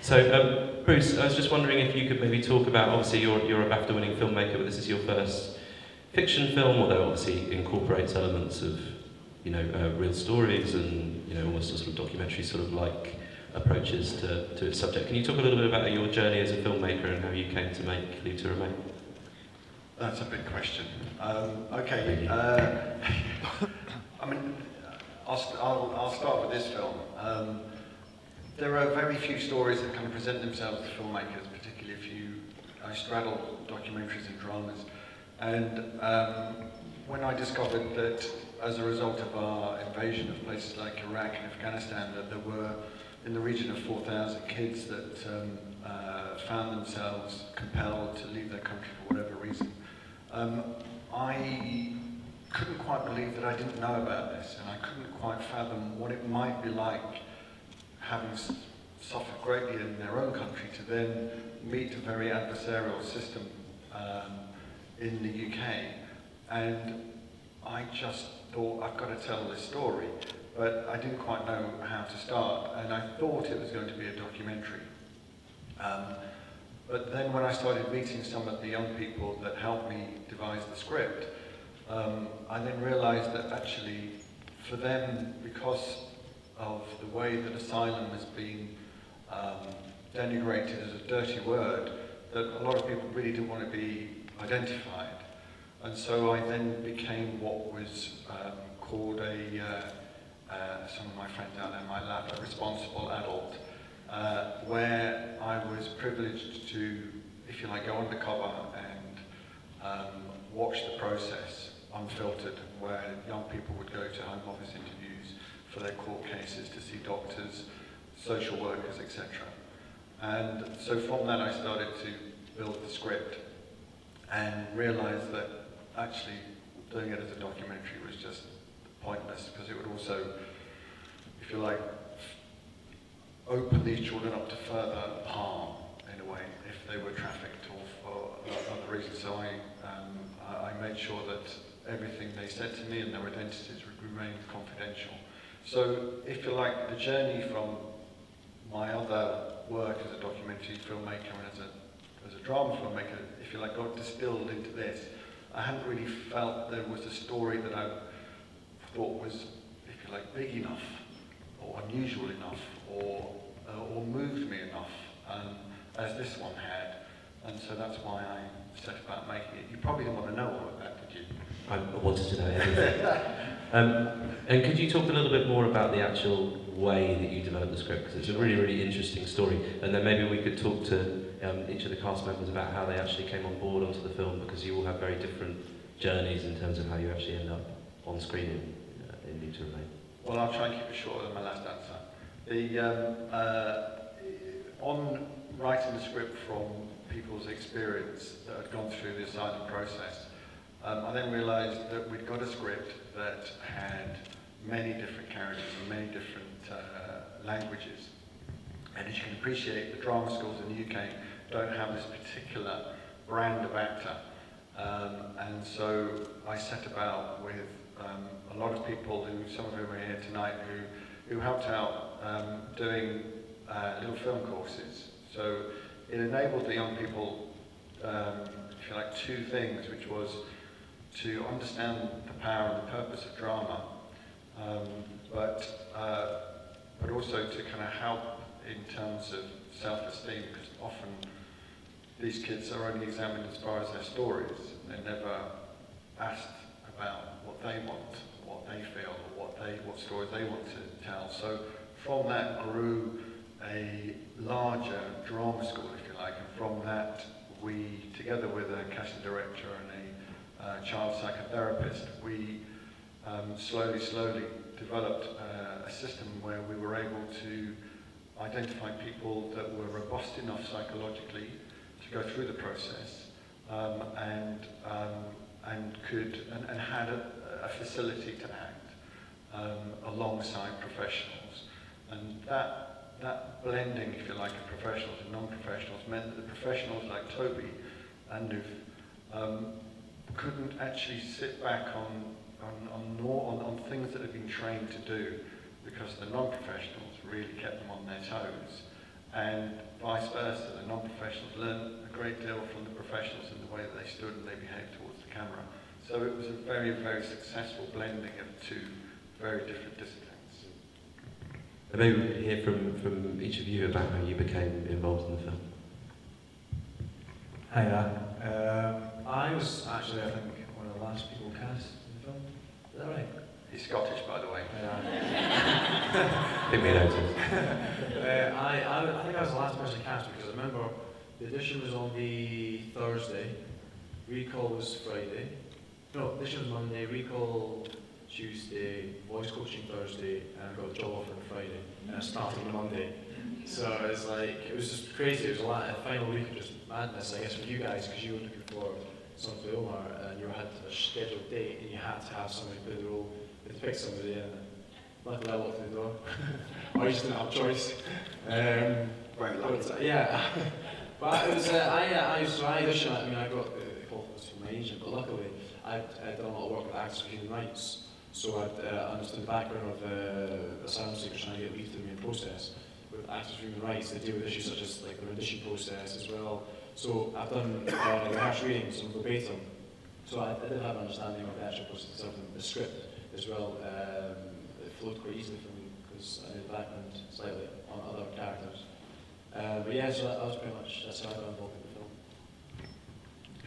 So, Bruce, I was just wondering if you could maybe talk about, obviously you're a BAFTA-winning filmmaker, but this is your first fiction film, although obviously incorporates elements of, you know, real stories and, you know, almost a sort of documentary sort of like approaches to its subject. Can you talk a little bit about your journey as a filmmaker and how you came to make Leave to Remain? That's a big question. Okay, I mean, I'll start with this film. There are very few stories that kind of present themselves to filmmakers, particularly if I straddle documentaries and dramas. And when I discovered that as a result of our invasion of places like Iraq and Afghanistan, that there were in the region of 4,000 kids that found themselves compelled to leave their country for whatever reason, I couldn't quite believe that I didn't know about this, and I couldn't quite fathom what it might be like, having suffered greatly in their own country, to then meet a very adversarial system in the UK. And I just thought, I've got to tell this story, but I didn't quite know how to start, and I thought it was going to be a documentary. But then when I started meeting some of the young people that helped me devise the script, I then realized that actually for them, because of the way that asylum has been denigrated as a dirty word, that a lot of people really didn't want to be identified. And so I then became what was called some of my friends out there might laugh, a responsible adult, where I was privileged to, if you like, go undercover and watch the process unfiltered, where young people would go to Home Office interviews for their court cases, to see doctors, social workers, etc. And so from that I started to build the script and realised that actually doing it as a documentary was just pointless, because it would also, if you like, open these children up to further harm in a way if they were trafficked or for other reasons. So I made sure that everything they said to me and their identities would remain confidential. So if you like, the journey from my other work as a documentary filmmaker and as a drama filmmaker, if you like, got distilled into this. I hadn't really felt there was a story that I thought was, if you like, big enough or unusual enough or moved me enough as this one had. And so that's why I set about making it. You probably didn't want to know all of that, did you? I wanted to know everything. And could you talk a little bit more about the actual way that you developed the script? Because it's a really, really interesting story. And then maybe we could talk to each of the cast members about how they actually came on board onto the film, because you all have very different journeys in terms of how you actually end up on screen in Leave to Remain. Well, I'll try and keep it shorter than my last answer. On writing the script from people's experience that had gone through the asylum process, I then realised that we'd got a script that had many different characters and many different languages. And as you can appreciate, the drama schools in the UK don't have this particular brand of actor. And so I set about with a lot of people, some of whom are here tonight, who helped out doing little film courses. So it enabled the young people, if you like, two things, which was to understand the power and the purpose of drama, but also to kind of help in terms of self-esteem, because often these kids are only examined as far as their stories. They're never asked about what they want, what they feel, or what stories they want to tell. So from that grew a larger drama school, if you like, and from that we, together with a casting director and a child psychotherapist, we slowly developed a system where we were able to identify people that were robust enough psychologically to go through the process and had a facility to act alongside professionals. And that blending, if you like, of professionals and non-professionals meant that the professionals like Toby and Nuf couldn't actually sit back on things that had been trained to do, because the non-professionals really kept them on their toes. and vice versa. The non-professionals learn a great deal from the professionals in the way that they stood and they behaved towards the camera. So it was a very, very successful blending of two very different disciplines. Maybe we hear from each of you about how you became involved in the film. Hi there. I was actually, I think, one of the last people cast in the film. Is that right? He's Scottish, by the way. Didn't mean notice. I think I was the last person cast because I remember the audition was on the Thursday, recall was Friday. No, audition was Monday, recall Tuesday, voice coaching Thursday, and I got the job offer on Friday, and I started on Monday. So it's like, it was just crazy. It was a final week of just madness, I guess, for you guys, because you were looking for someone to play Omar, and you had a scheduled date, and you had to have somebody play the role. You had to pick somebody, and luckily I walked through the door. Or you just didn't have a choice. Very lucky. Yeah. But it was, I auditioned, I mean, I got the call from my agent, but luckily I'd done a lot of work with Actors for Human Rights, so I'd understood the background of asylum seekers trying to get leave to the main process. With Actors for Human Rights, they deal with issues such as like the rendition process as well. So I've done rehearsed readings on verbatim, so I did have an understanding of the actual process of the script as well. It flowed quite easily for me because I knew the background slightly on other characters. But yeah, so that was pretty much, that's how I got involved in the film.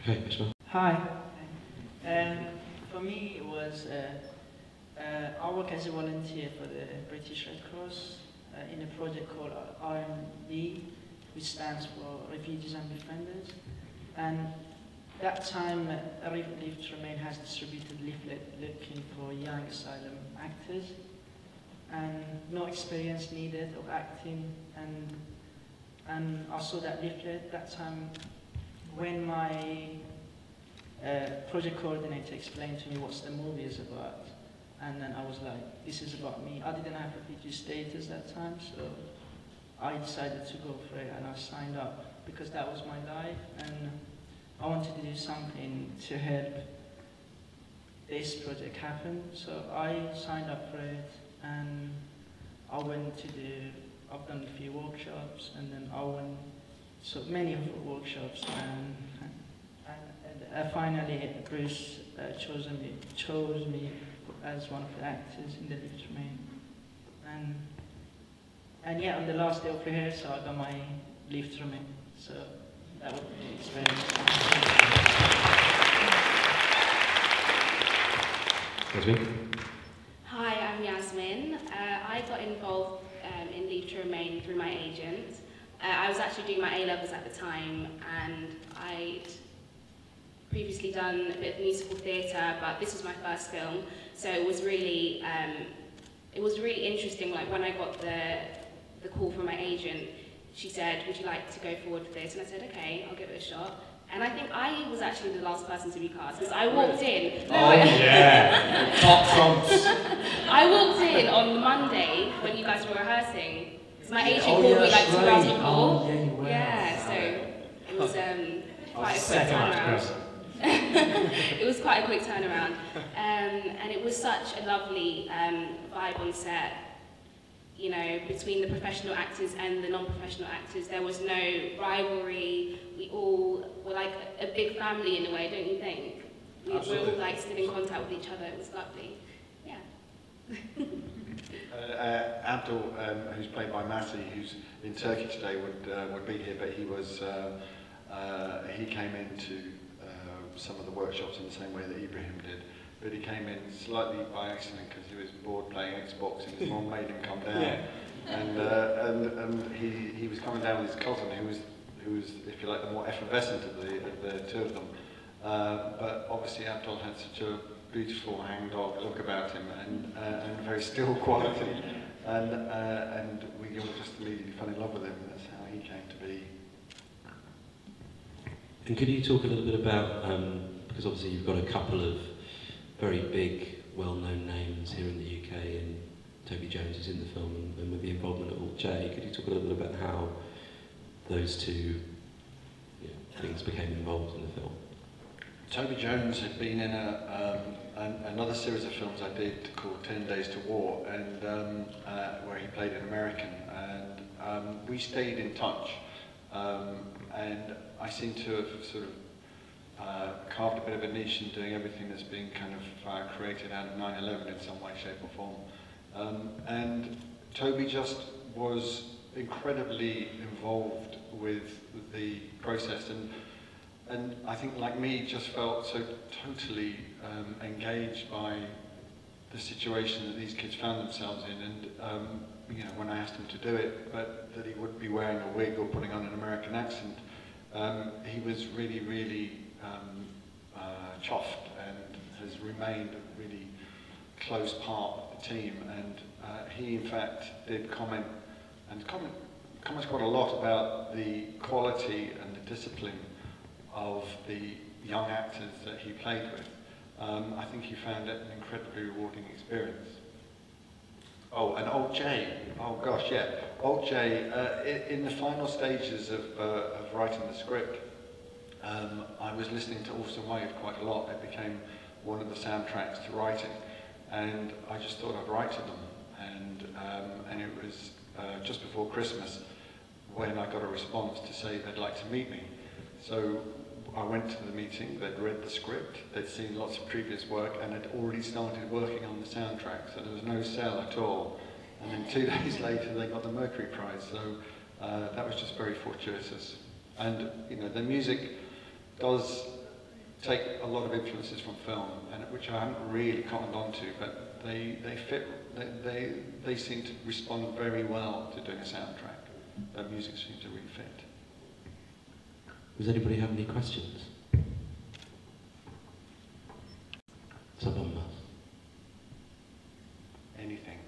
Okay, Ishmael. Hi. For me, it was I work as a volunteer for the British Red Cross in a project called RMB, which stands for Refugees and Defenders. And that time, Leave to Remain has distributed leaflet looking for young asylum actors, and no experience needed of acting. And I saw that leaflet that time when my project coordinator explained to me what the movie is about. And then I was like, this is about me. I didn't have refugee status that time, so I decided to go for it and I signed up because that was my life and I wanted to do something to help this project happen. So I signed up for it and I went to I've done a few workshops and then I went so many of the workshops and finally Bruce chose me as one of the actors in the Leave to Remain. And yeah, on the last day of rehearsal, I got my Leave to Remain. So that was the experience. Yasmin? Hi, I'm Yasmin. I got involved in Leave to Remain through my agent. I was actually doing my A-levels at the time, and I'd previously done a bit of musical theatre, but this was my first film, so it was really interesting. Like when I got the call from my agent, she said, "Would you like to go forward with this?" And I said, "Okay, I'll give it a shot." And I think I was actually the last person to be cast because I walked in. Yeah, top trumps. I walked in on the Monday when you guys were rehearsing. So my agent called me like 2 hours before. Oh, yeah, you were. Yeah, so it was quite a quick second turnaround. It was quite a quick turnaround, and it was such a lovely vibe on set. You know, between the professional actors and the non-professional actors, there was no rivalry. We all were like a big family in a way, don't you think? We were all like still in contact with each other. It was lovely. Yeah. Abdul, who's played by Matti, who's in Turkey today, would be here, but he came into some of the workshops in the same way that Ibrahim did. But he came in slightly by accident because he was bored playing Xbox and his mom made him come down. Yeah. And he was coming down with his cousin who was, if you like, the more effervescent of the two of them. But obviously Abdul had such a beautiful hangdog look about him and very still quality. And we all just immediately fell in love with him. That's how he came to be. And could you talk a little bit about, because obviously you've got a couple of very big, well-known names here in the UK, and Toby Jones is in the film, and with the involvement of Alt J, could you talk a little bit about how those two things became involved in the film? Toby Jones had been in another series of films I did called 10 Days to War, and where he played an American, and we stayed in touch, and I seem to have sort of carved a bit of a niche in doing everything that's been kind of created out of 9/11 in some way, shape or form. And Toby just was incredibly involved with the process, and I think, like me, just felt so totally engaged by the situation that these kids found themselves in, and you know, when I asked him to do it, but that he would be wearing a wig or putting on an American accent, he was really, really chuffed, and has remained a really close part of the team. And he, in fact, did comments quite a lot about the quality and the discipline of the young actors that he played with. I think he found it an incredibly rewarding experience. Oh, and Old Jay. Oh gosh, yeah. Old Jay, in the final stages of writing the script, I was listening to Awesome Wave quite a lot. It became one of the soundtracks to writing, and I just thought I'd write to them. And it was just before Christmas when I got a response to say they'd like to meet me. So I went to the meeting, they'd read the script, they'd seen lots of previous work, and had already started working on the soundtrack, so there was no sell at all. And then 2 days later they got the Mercury Prize, so that was just very fortuitous. And you know, the music does take a lot of influences from film, and which I haven't really cottoned onto, but they fit, they seem to respond very well to doing a soundtrack. Their music seems to really fit. Does anybody have any questions? Someone must. Anything.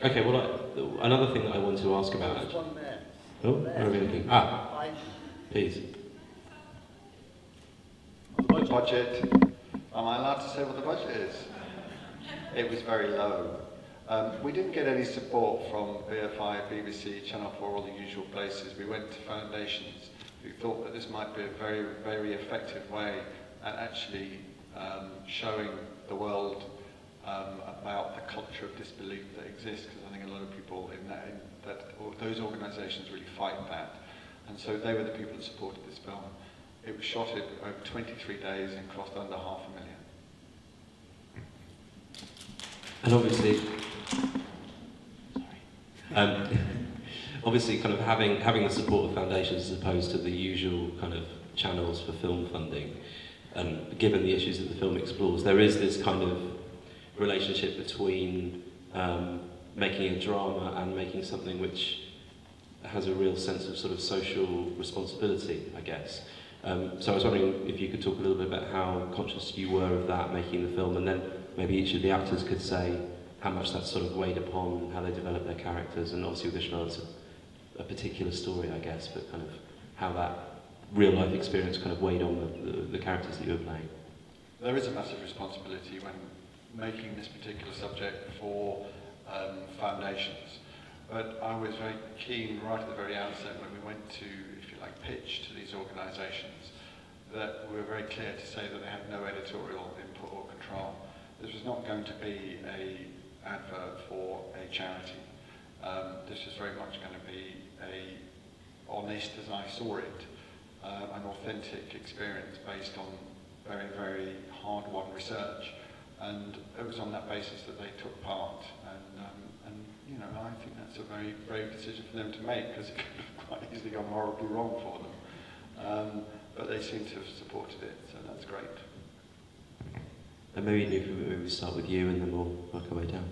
Okay, well, another thing that I want to ask about. There's one there. Oh, where are we looking? Ah, please. Budget. Am I allowed to say what the budget is? It was very low. We didn't get any support from BFI, BBC, Channel 4, all the usual places. We went to foundations who thought that this might be a very, very effective way at actually showing the world about the culture of disbelief that exists, because I think a lot of people those organisations really fight that. And so they were the people that supported this film. It was shot in over 23 days and cost under $500,000. And obviously, obviously, kind of having the support of foundations as opposed to the usual kind of channels for film funding, and given the issues that the film explores, there is this kind of relationship between making a drama and making something which has a real sense of sort of social responsibility, I guess. So I was wondering if you could talk a little bit about how conscious you were of that making the film, and then maybe each of the actors could say how much that sort of weighed upon how they developed their characters, and obviously with Ishmael it's a particular story, I guess, but kind of how that real life experience kind of weighed on the characters that you were playing. There is a massive responsibility when making this particular subject for foundations. But I was very keen right at the very outset when we went to, if you like, pitch to these organisations, that we were very clear to say that they had no editorial input or control. This was not going to be an advert for a charity. This was very much going to be a, honest as I saw it, an authentic experience based on very, very hard-won research. And it was on that basis that they took part. And you know, I think that's a very brave decision for them to make, because it could have quite easily gone horribly wrong for them. But they seem to have supported it, so that's great. And maybe if we start with you, and then we'll work our way down.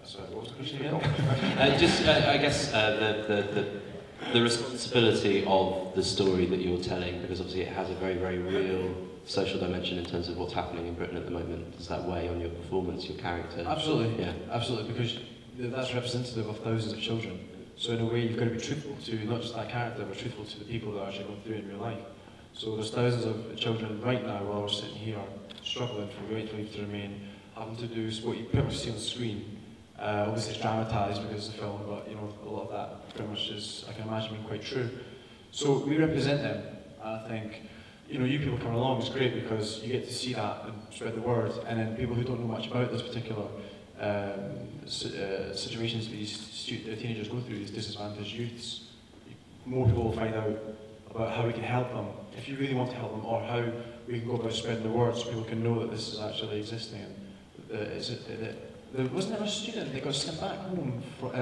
Sorry, what was the question again? Just, I guess, the responsibility of the story that you're telling, because obviously it has a very, very real social dimension in terms of what's happening in Britain at the moment. Does that weigh on your performance, your character? Absolutely, yeah, absolutely, because that's representative of thousands of children. So in a way, you've got to be truthful to not just that character, but truthful to the people that are actually going through it in real life. So there's thousands of children right now, while we're sitting here, struggling for great life to remain, having to do what you pretty much see on the screen. Obviously it's dramatised because it's a film, but you know, a lot of that pretty much is, I can imagine, being quite true. So we represent them, and I think, you know, you people coming along is great because you get to see that and spread the word, and then people who don't know much about this particular situations that these teenagers go through, these disadvantaged youths, more people will find out about how we can help them, if you really want to help them, or how we can go about spreading the word so people can know that this is actually existing. And there wasn't there a student that got sent back home for,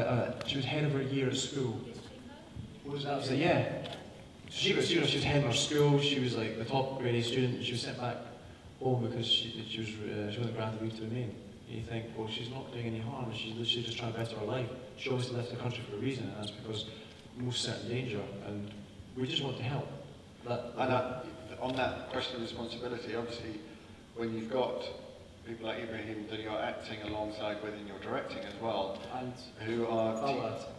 she was head of her year at school. What was that? Yeah. So she was head of her school, she was like the top grade student, she was sent back home because she wasn't granted leave to remain. And you think, well, she's not doing any harm, she's literally just trying to better her life. She obviously left the country for a reason, and that's because most certain danger, and we just want to help. On that question of responsibility, obviously, when you've got people like Ibrahim that you're acting alongside with and you're directing as well, And who are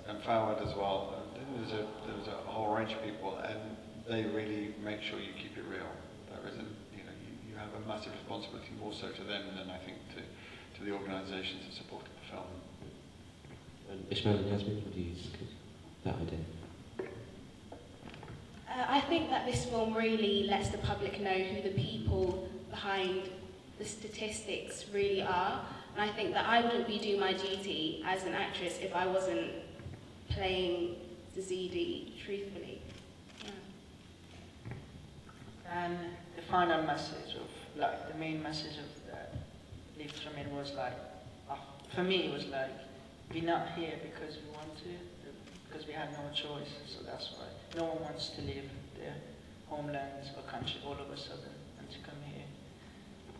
and Fawad as well. And there's a whole range of people, and they really make sure you keep it real. There isn't, you have a massive responsibility, more so to them than I think to the organisations that supported the film. And Ishmael and Yasmin, what do you think of that idea? I think that this film really lets the public know who the people behind the statistics really are. And I think that I wouldn't be doing my duty as an actress if I wasn't playing the ZD truthfully. Yeah. And the final message of, the main message of Leave to Remain was for me it was we're not here because we want to, because we had no choice, so that's why. No one wants to leave their homelands or country all of a sudden and to come here.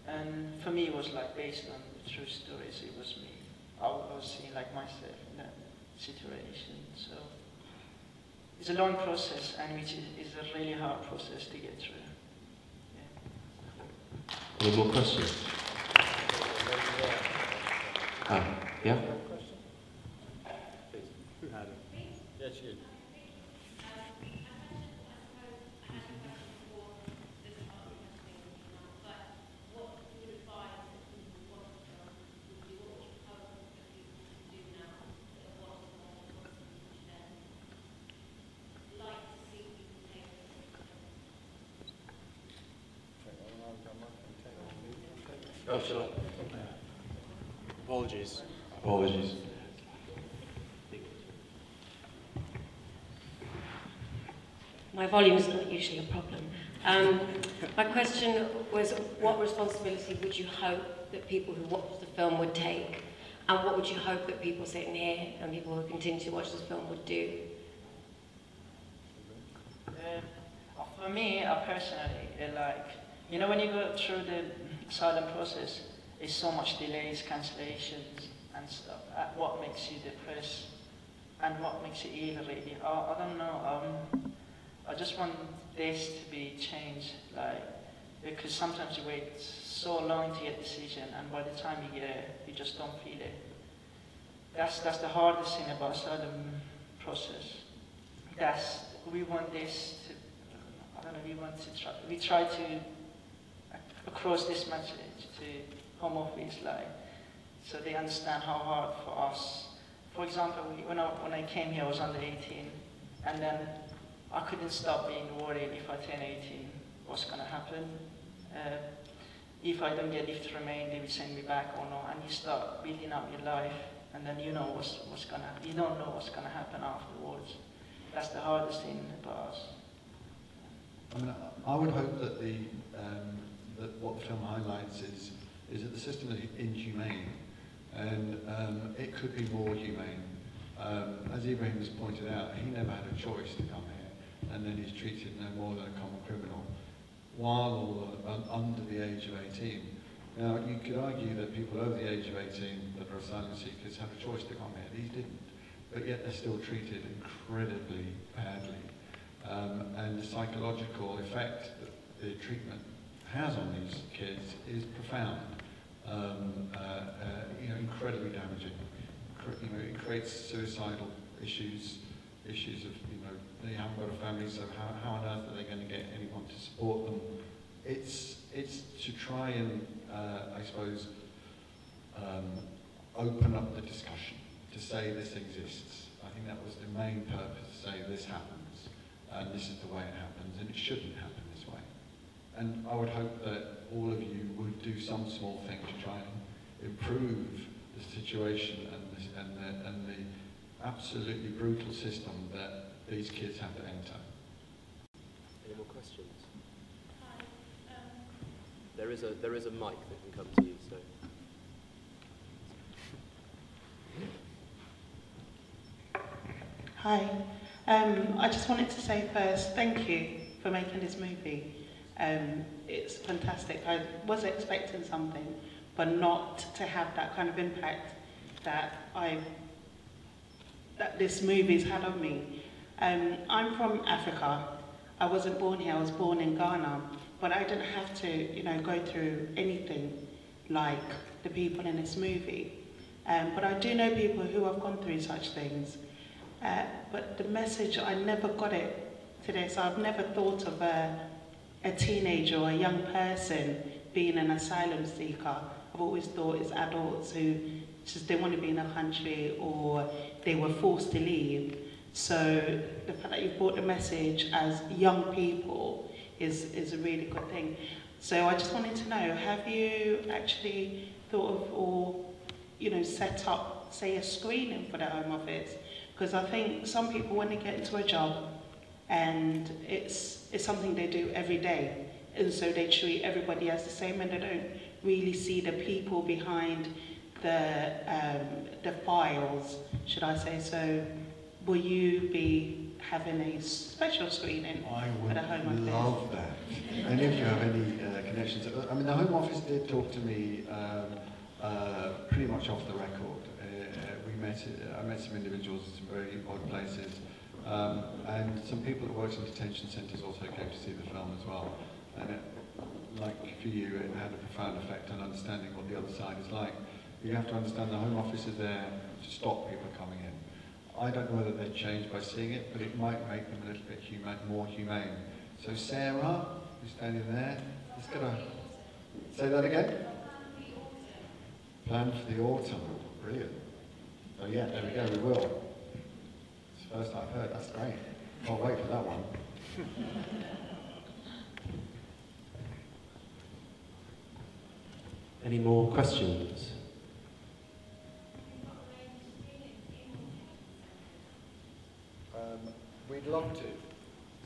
And for me it was based on true stories, it was me. I was seeing myself in that situation, so. It's a long process, and which is a really hard process to get through. Yeah. Any more questions? Yeah? Who had it? Yes, you. Oh, shall I? apologies. Apologies. My volume is not usually a problem. My question was, what responsibility would you hope that people who watch the film would take? And what would you hope that people sitting here and people who continue to watch this film would do? For me, personally, when you go through the asylum process, there's so much delays, cancellations, and stuff. What makes you depressed, and what makes you ill, really? I don't know. I just want this to be changed, because sometimes you wait so long to get a decision, and by the time you get it, you just don't feel it. That's the hardest thing about asylum process. We want this to, we try to across this message to Home Office, so they understand how hard for us. For example, when I came here, I was under 18, and then I couldn't stop being worried if I turn 18, what's going to happen. If I don't get leave to remain, they will send me back or not, and you start building up your life, and then you know you don't know what's going to happen afterwards. That's the hardest thing about us. I mean, I would hope that that what the film highlights is that the system is inhumane, and it could be more humane. As Ibrahim has pointed out, he never had a choice to come here, and then he's treated no more than a common criminal, while under the age of 18. Now, you could argue that people over the age of 18 that are asylum seekers have a choice to come here. These didn't, but yet they're still treated incredibly badly. And the psychological effect that the treatment has on these kids is profound, incredibly damaging. It creates suicidal issues of, they haven't got a family, so how on earth are they going to get anyone to support them? It's to try and, I suppose, open up the discussion, to say this exists. I think that was the main purpose, to say this happens, and this is the way it happens, and it shouldn't happen this way. And I would hope that all of you would do some small thing to try and improve the situation and the absolutely brutal system that these kids have to enter. Any more questions? There is a mic that can come to you, so. Hi. I just wanted to say first, thank you for making this movie. It's fantastic. I was expecting something, but not to have that kind of impact that this movie's had on me. I'm from Africa. I wasn't born here. I was born in Ghana, but I didn't have to, go through anything like the people in this movie. But I do know people who have gone through such things. But the message, I never got it today, so I've never thought of a teenager or a young person being an asylum seeker. I've always thought it's adults who just didn't want to be in a country or they were forced to leave. So the fact that you've brought the message as young people is a really good thing. So I just wanted to know, have you actually thought of or, set up, say, a screening for the Home Office? Because I think some people, when they get into a job, and it's something they do every day, and so they treat everybody as the same, and they don't really see the people behind the files, should I say. So will you be having a special screening for the Home Office? I would love that. Any of you have any connections? I mean, the Home Office did talk to me pretty much off the record. I met some individuals in some very odd places, and some people that worked in detention centres also came to see the film as well. And like for you, it had a profound effect on understanding what the other side is like. You have to understand the Home Office is there to stop people coming in. I don't know whether they'd change by seeing it, but it might make them a little bit more humane. So Sarah, who's standing there, is going to say that again? Plan for the autumn. Brilliant. So yeah, there we go, we will. It's the first I've heard, that's great. Can't wait for that one. Any more questions? We'd love to.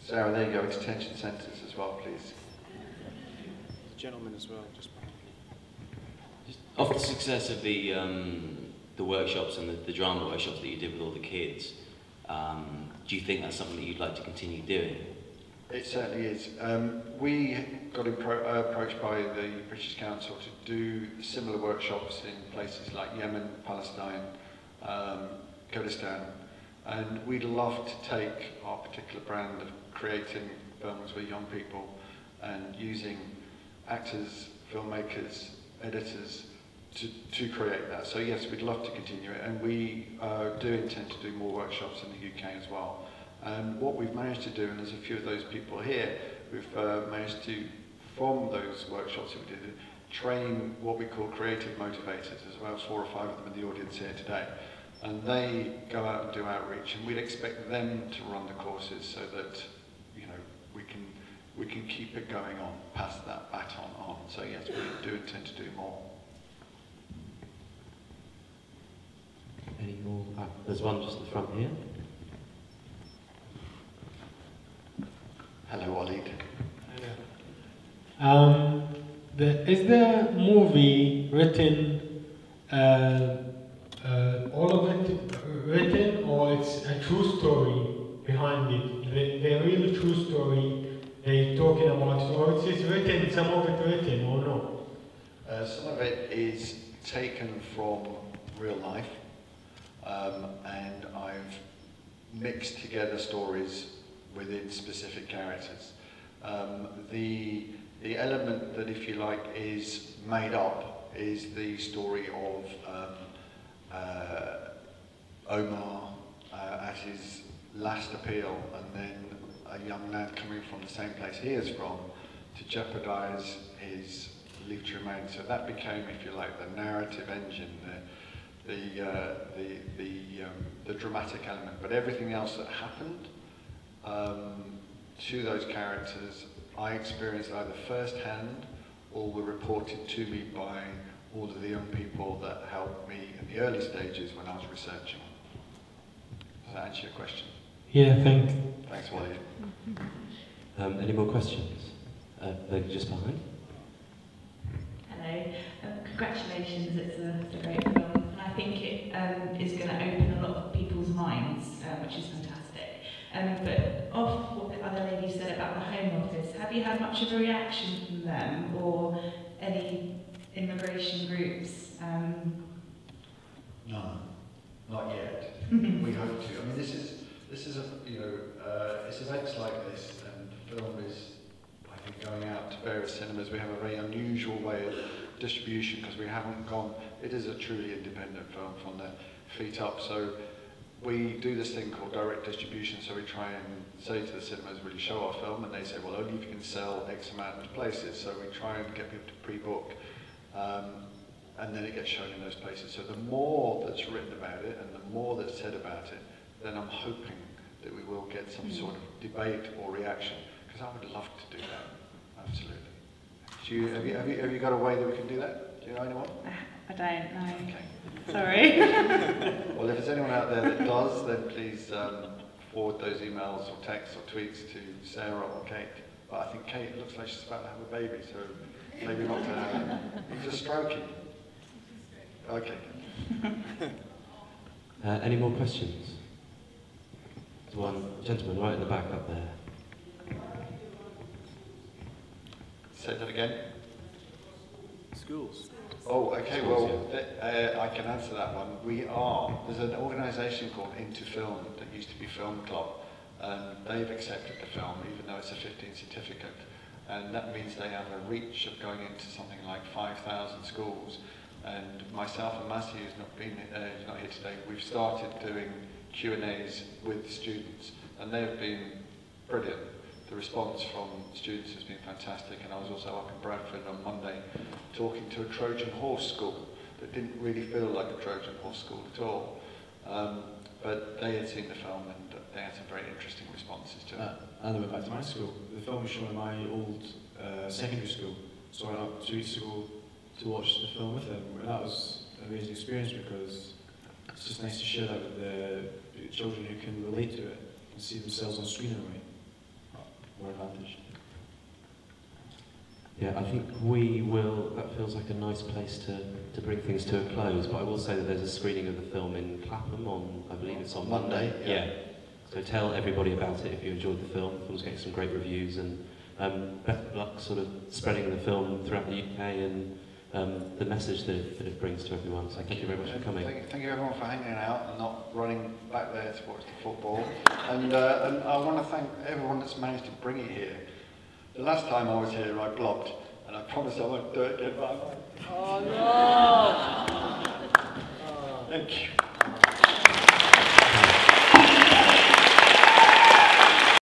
Sarah, there you go, detention centres as well, please. The gentleman as well, just Of the success of the workshops and the drama workshops that you did with all the kids, do you think that's something that you'd like to continue doing? It certainly is. We got approached by the British Council to do similar workshops in places like Yemen, Palestine, Kurdistan, and we'd love to take our particular brand of creating films with young people and using actors, filmmakers, editors to create that. So yes, we'd love to continue it, and we do intend to do more workshops in the UK as well. And what we've managed to do, and there's a few of those people here, we've managed to, from those workshops that we did, train what we call creative motivators. There's about 4 or 5 of them in the audience here today. And they go out and do outreach, and we'd expect them to run the courses so that, we can keep it going on, pass that baton on. So yes, we do intend to do more. Any more? There's one just at the front here. Hello, Walid. Is the movie written, all of it written, or it's a true story behind it? The real true story they're talking about, or it's written, some of it written, or no? Some of it is taken from real life, and I've mixed together stories within specific characters. The element that, if you like, is made up is the story of Omar at his last appeal, and then a young lad coming from the same place he is from to jeopardise his leave to remain. So that became, if you like, the narrative engine, the dramatic element. But everything else that happened to those characters, I experienced either firsthand or were reported to me by all of the young people that helped me in the early stages when I was researching. Does that answer your question? Yeah, thanks. Thanks, Wally. Any more questions? Lady just behind. Hello. Congratulations, it's a great film. And I think it is going to open a lot of people's minds, which is fantastic. But off what the other lady said about the Home Office, have you had much of a reaction from them or any immigration groups? None, not yet. We hope to. I mean, this is a, you know, it's events like this, and the film is, I think, going out to various cinemas. We have a very unusual way of distribution because we haven't gone. It is a truly independent film from the feet up. So we do this thing called direct distribution. So we try and say to the cinemas, "Will you show our film?" And they say, "Well, only if you can sell X amount of places." So we try and get people to pre-book. And then it gets shown in those places. So the more that's written about it and the more that's said about it, then I'm hoping that we will get some sort of debate or reaction, because I would love to do that, absolutely. Do you, have you got a way that we can do that? Do you know anyone? I don't know. Okay. Sorry. Well, if there's anyone out there that does, then please forward those emails or texts or tweets to Sarah or Kate. But I think Kate looks like she's about to have a baby, so maybe not to have. He's just stroking. Okay. Any more questions? There's one gentleman right in the back up there. Say that again. Schools. Oh, okay. Schools, Well, I can answer that one. There's an organisation called Into Film that used to be Film Club, and they've accepted the film, even though it's a 15 certificate. And that means they have a reach of going into something like 5,000 schools. And myself and Matthew, who's not here today, we've started doing Q&As with students, and they've been brilliant. The response from students has been fantastic, and I was also up in Bradford on Monday talking to a Trojan horse school that didn't really feel like a Trojan horse school at all. But they had seen the film, and they had some very interesting responses to it. And I went back to my school. The film was shown in my old secondary school, so I went up 2 weeks ago to watch the film with them, and that was an amazing experience because it's just nice to share that with the children who can relate to it and see themselves on screen in a way. More advantage. Yeah, I think that feels like a nice place to bring things to a close, but I will say that there's a screening of the film in Clapham on, I believe it's on Monday. Yeah. So tell everybody about it if you enjoyed the film. The film's getting some great reviews, and best of luck sort of spreading the film throughout the UK and the message that it brings to everyone. So thank you very much for coming. Thank you everyone for hanging out and not running back there to watch the football. And I want to thank everyone that's managed to bring it here. The last time I was here, I blobbed, and I promise I won't do it again. Bye. Oh no! Thank you.